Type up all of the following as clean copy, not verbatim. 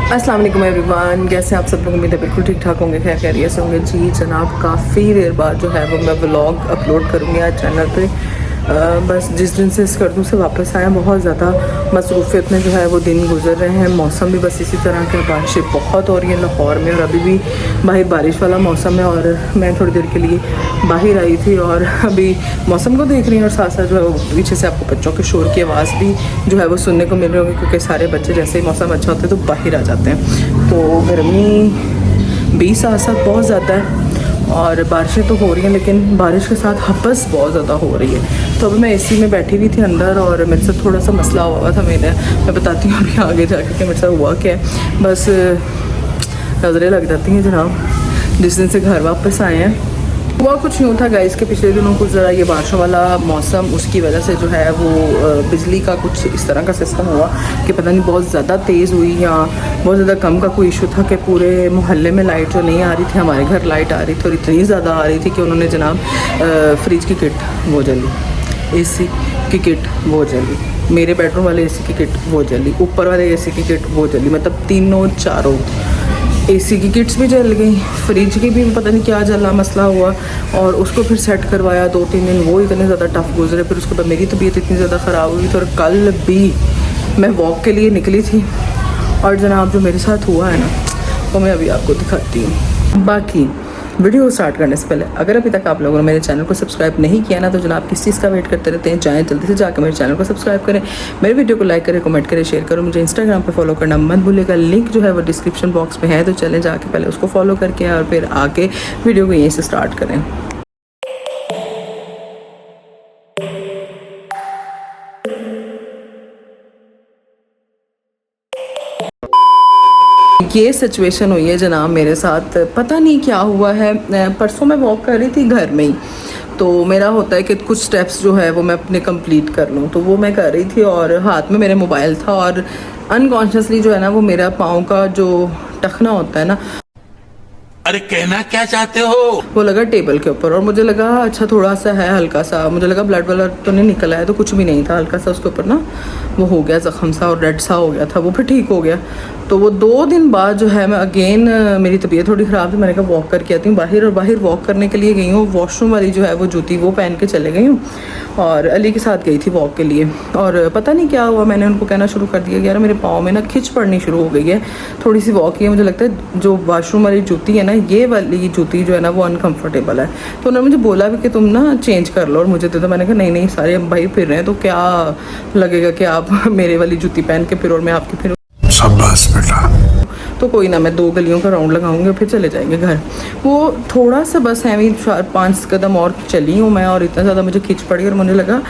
अस्सलाम वालेकुम एवरीवन, कैसे आप सब लोग? उम्मीद है बिल्कुल ठीक ठाक होंगे, खैर खैरियत से होंगे। जी जनाब, काफ़ी देर बाद जो है वो मैं व्लॉग अपलोड करूँगी आज चैनल पे। बस जिस दिन से स्कर्दू से वापस आया बहुत ज़्यादा मसरूफियत में जो है वो दिन गुजर रहे हैं। मौसम भी बस इसी तरह का, बारिशें बहुत हो रही हैं लाहौर में और अभी भी बाहर बारिश वाला मौसम है। और मैं थोड़ी देर के लिए बाहर आई थी और अभी मौसम को देख रही हूँ और साथ साथ जो है वो पीछे से आपको बच्चों के शोर की आवाज़ भी जो है वो सुनने को मिल रही होगी, क्योंकि सारे बच्चे जैसे ही मौसम अच्छा होता है तो बाहर आ जाते हैं। तो गर्मी भी साथ साथ बहुत ज़्यादा है और बारिशें तो हो रही हैं, लेकिन बारिश के साथ हपस बहुत ज़्यादा हो रही है। तो अभी मैं एसी में बैठी हुई थी अंदर और मेरे साथ थोड़ा सा मसला हुआ था। मैं बताती हूँ अभी आगे जाके कि मेरे साथ हुआ क्या है। बस नज़रें लग जाती हैं जनाब जिस दिन से घर वापस आए हैं। हुआ कुछ यूँ था गाइस के पिछले दिनों कुछ ज़रा ये बारिशों वाला मौसम, उसकी वजह से जो है वो बिजली का कुछ इस तरह का सिस्टम हुआ कि पता नहीं बहुत ज़्यादा तेज़ हुई या बहुत ज़्यादा कम का कोई इशू था कि पूरे मोहल्ले में लाइट जो नहीं आ रही थी, हमारे घर लाइट आ रही थी और इतनी ज़्यादा आ रही थी कि उन्होंने जनाब फ्रिज की किट वो जली, एसी की किट वो जली, मेरे बेडरूम वाले एसी की किट वो जली, ऊपर वाले एसी की किट वो जली, मतलब तीनों चारों एसी की किट्स भी जल गई, फ्रिज की भी पता नहीं क्या जला मसला हुआ और उसको फिर सेट करवाया 2-3 दिन, वो इतने ज़्यादा टफ गुजरे। फिर उसके बाद मेरी तबीयत इतनी ज़्यादा ख़राब हुई थी और कल भी मैं वॉक के लिए निकली थी और जनाब जो मेरे साथ हुआ है ना वो मैं अभी आपको दिखाती हूँ। बाकी वीडियो स्टार्ट करने से पहले अगर अभी तक आप लोगों ने मेरे चैनल को सब्सक्राइब नहीं किया ना तो जनाब किस चीज़ का वेट करते रहते हैं, जाएँ जल्दी से जाकर मेरे चैनल को सब्सक्राइब करें, मेरे वीडियो को लाइक करें, कमेंट करें, शेयर करो। मुझे इंस्टाग्राम पे फॉलो करना मत भूलिएगा, लिंक जो है वो डिस्क्रिप्शन बॉक्स में है, तो चलें जाके पहले उसको फॉलो करके और फिर आके वीडियो को यहीं से स्टार्ट करें। ये सिचुएशन हुई है जनाब मेरे साथ, पता नहीं क्या हुआ है। परसों मैं वॉक कर रही थी घर में ही, तो मेरा होता है कि कुछ स्टेप्स जो है वो मैं अपने कंप्लीट कर लूँ, तो वो मैं कर रही थी और हाथ में मेरे मोबाइल था और अनकॉन्शियसली जो है ना वो मेरा पाँव का जो टखना होता है ना, अरे कहना क्या चाहते हो, वो लगा टेबल के ऊपर और मुझे लगा अच्छा थोड़ा सा है हल्का सा, मुझे लगा ब्लड ब्लड तो नहीं निकला है, तो कुछ भी नहीं था, हल्का सा उसके ऊपर ना वो हो गया जख्म सा और रेड सा हो गया था, वो फिर ठीक हो गया। तो वो 2 दिन बाद जो है मैं अगेन मेरी तबीयत थोड़ी ख़राब थी, मैंने कहा वॉक करके आती हूँ बाहर, और बाहर वॉक करने के लिए गई हूँ, वॉशरूम वाली जो है वो जूती वो पहन के चले गई हूँ और अली के साथ गई थी वॉक के लिए। और पता नहीं क्या हुआ, मैंने उनको कहना शुरू कर दिया कि यार मेरे पाँव में ना खिंच पड़नी शुरू हो गई है, थोड़ी सी वॉक की है, मुझे लगता है जो वॉशरूम वाली जूती है ना ये वाली जूती जो है ना वो अनकंफर्टेबल है। तो उन्होंने मुझे बोला भी कि तुम ना चेंज कर लो और मुझे दे दो। मैंने कहा नहीं नहीं, सारे हम भाई फिर रहे हैं तो क्या लगेगा कि आप मेरे वाली जूती पहन के फिर और मैं आपकी फिर, शाबाश बेटा। तो कोई ना, मैं 2 गलियों का राउंड लगाऊंगी फिर चले जाएंगे घर। वो थोड़ा सा बस है 4-5 कदम और चली हूँ मैं और इतना ज़्यादा मुझे खींच पड़ी और मुझे लगा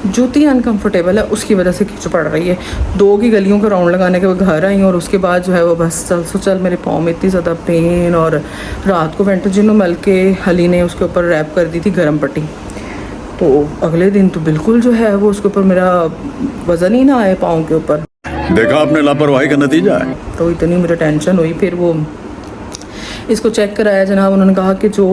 जूती अनकंफर्टेबल है उसकी वजह से खींच पड़ रही है। 2 की गलियों का राउंड लगाने के बाद घर आई और उसके बाद जो है वो बस चल मेरे पाँव में इतनी ज़्यादा पेन, और रात को वेंटजिनो मल के अली ने उसके ऊपर रैप कर दी थी गर्म पट्टी, तो अगले दिन तो बिल्कुल जो है वो उसके ऊपर मेरा वज़न ही ना आए पाँव के ऊपर। देखा आपने लापरवाही का नतीजा है। तो इतनी मुझे टेंशन हुई, फिर वो इसको चेक कराया जनाब, उन्होंने कहा कि जो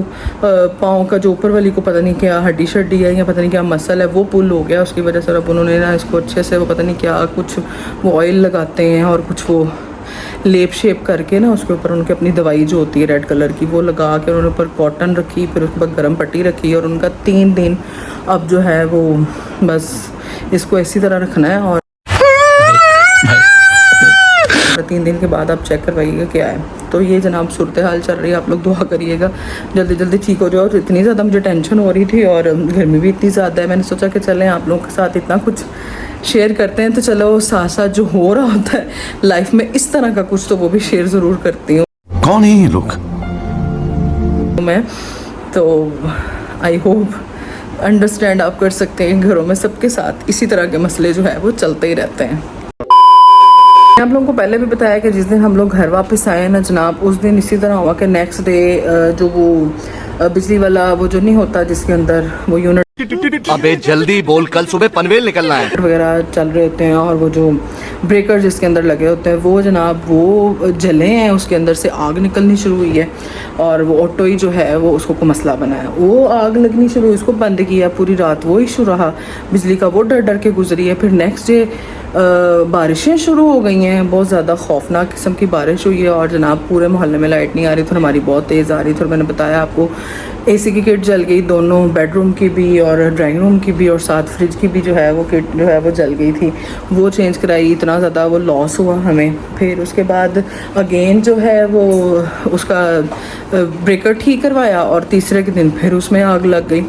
पाँव का जो ऊपर वाली को पता नहीं क्या हड्डी शड्डी है या पता नहीं क्या मसल है वो पुल हो गया, उसकी वजह से अब उन्होंने ना इसको अच्छे से वो पता नहीं क्या कुछ वो ऑयल लगाते हैं और कुछ वो लेप शेप करके ना उसके ऊपर उनकी अपनी दवाई जो होती है रेड कलर की वो लगा के उन्होंने ऊपर कॉटन रखी, फिर उसके बाद गर्म पट्टी रखी और उनका 3 दिन अब जो है वो बस इसको इसी तरह रखना है और 3 दिन के बाद आप चेक करवाइएगा क्या है। तो ये जनाब सूरत हाल चल रही है, आप लोग दुआ करिएगा जल्दी जल्दी ठीक हो जाओ। तो इतनी ज़्यादा मुझे टेंशन हो रही थी और गर्मी भी इतनी ज़्यादा है, मैंने सोचा कि चलें आप लोगों के साथ इतना कुछ शेयर करते हैं, तो चलो साथ साथ जो हो रहा होता है लाइफ में इस तरह का कुछ तो वो भी शेयर ज़रूर करती हूँ। कौन है ये लोग? मैं तो आई होप अंडरस्टैंड आप कर सकते हैं, घरों में सबके साथ इसी तरह के मसले जो है वो चलते ही रहते हैं। आप लोगों को पहले भी बताया कि जिस दिन हम लोग घर वापस आए ना जनाब, उस दिन इसी तरह हुआ कि नेक्स्ट डे जो वो बिजली वाला वो जो नहीं होता जिसके अंदर वो यूनिट अबे जल्दी बोल, कल सुबह पनवेल निकलना है। वगैरह चल रहे होते हैं और वो जो ब्रेकर जिसके अंदर लगे होते हैं वो जनाब वो जले हैं, उसके अंदर से आग निकलनी शुरू हुई है और वो ऑटो ही जो है वो उसको को मसला बना है। वो आग लगनी शुरू हुई, उसको बंद किया, पूरी रात वो इशू रहा, बिजली का वो डर डर के गुजरी है। फिर नेक्स्ट डे बारिशें शुरू हो गई हैं, बहुत ज़्यादा खौफनाक किस्म की बारिश हुई है और जनाब पूरे मोहल्ले में लाइट नहीं आ रही थी, हमारी बहुत तेज़ आ रही थी। और मैंने बताया आपको एसी की किट जल गई, दोनों बेडरूम की भी और ड्राइंग रूम की भी और साथ फ्रिज की भी जो है वो किट जो है वो जल गई थी, वो चेंज कराई। इतना ज़्यादा वो लॉस हुआ हमें। फिर उसके बाद अगेन जो है वो उसका ब्रेकर ठीक करवाया और तीसरे के दिन फिर उसमें आग लग गई।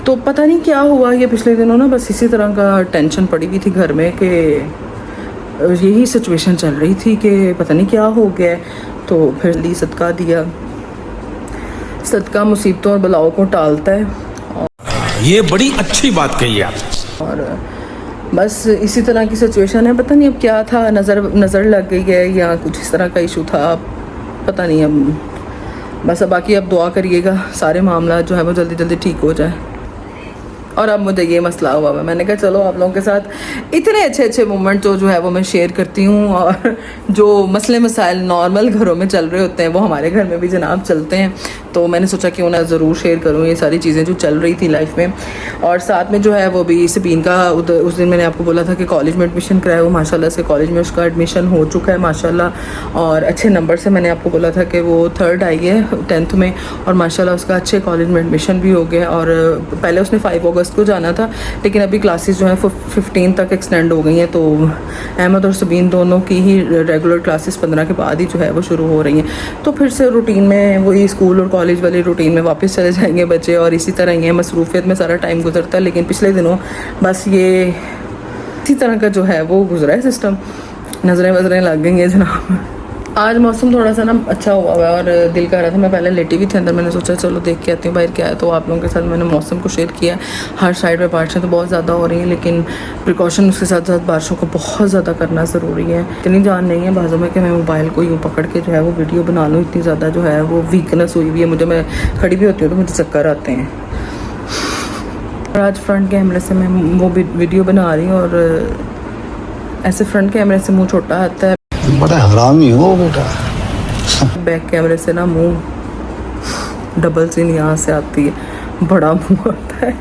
तो पता नहीं क्या हुआ, ये पिछले दिनों ना बस इसी तरह का टेंशन पड़ी हुई थी घर में कि यही सिचुएशन चल रही थी कि पता नहीं क्या हो गया। तो फिर ली सदका दिया, सदका मुसीबतों और बलाओं को टालता है। ये बड़ी अच्छी बात कही आप। और बस इसी तरह की सिचुएशन है, पता नहीं अब क्या था, नज़र लग गई है या कुछ इस तरह का इशू था, पता नहीं। अब बस अब बाकी अब दुआ करिएगा सारे मामला जो है वो जल्दी जल्दी ठीक हो जाए। और अब मुझे ये मसला हुआ है, मैंने कहा चलो आप लोगों के साथ इतने अच्छे अच्छे मोमेंट जो है वो मैं शेयर करती हूँ, और जो मसले मसाइल नॉर्मल घरों में चल रहे होते हैं वो हमारे घर में भी जनाब चलते हैं। तो मैंने सोचा क्यों ना ज़रूर शेयर करूँ ये सारी चीज़ें जो चल रही थी लाइफ में। और साथ में जो है वो भी सबीन का उस दिन मैंने आपको बोला था कि कॉलेज में एडमिशन कराया, वो माशाल्लाह से कॉलेज में उसका एडमिशन हो चुका है माशाल्लाह, और अच्छे नंबर से। मैंने आपको बोला था कि वो 3rd आई है 10th में, और माशाल्लाह उसका अच्छे कॉलेज में एडमिशन भी हो गया। और पहले उसने 5 अगस्त को जाना था, लेकिन अभी क्लासेस जो हैं 15 तक एक्सटेंड हो गई हैं। तो अहमद और सबीन दोनों की ही रेगुलर क्लासेस 15 के बाद ही जो है वो शुरू हो रही हैं। तो फिर से रूटीन में वही स्कूल और कॉलेज वाली रूटीन में वापस चले जाएंगे बच्चे, और इसी तरह ये मसरूफियत में सारा टाइम गुजरता है। लेकिन पिछले दिनों बस ये इसी तरह का जो है वो गुजरा है सिस्टम, नज़रें वज़रें लग गई हैं जनाब। आज मौसम थोड़ा सा ना अच्छा हुआ है और दिल कर रहा था, मैं पहले लेटी भी थी अंदर, मैंने सोचा चलो देख के आती हूँ बाहर क्या है। तो आप लोगों के साथ मैंने मौसम को शेयर किया। हर साइड में बारिशें तो बहुत ज़्यादा हो रही हैं, लेकिन प्रिकॉशन उसके साथ साथ बारिशों को बहुत ज़्यादा करना ज़रूरी है। इतनी जान नहीं है बाजू में कि मैं मोबाइल को यूँ पकड़ के जो है वो वीडियो बना लूँ, इतनी ज़्यादा जो है वो वीकनेस हुई हुई है मुझे। मैं खड़ी भी होती हूँ तो मुझे चक्कर आते हैं। और आज फ्रंट कैमरे से मैं वो वीडियो बना रही हूँ, और ऐसे फ्रंट कैमरे से मुँह छोटा आता है, बड़ा हरामी हो बेटा। बैक कैमरे से ना मुंह डबल सीन यहाँ से आती है, बड़ा मुंह आता है।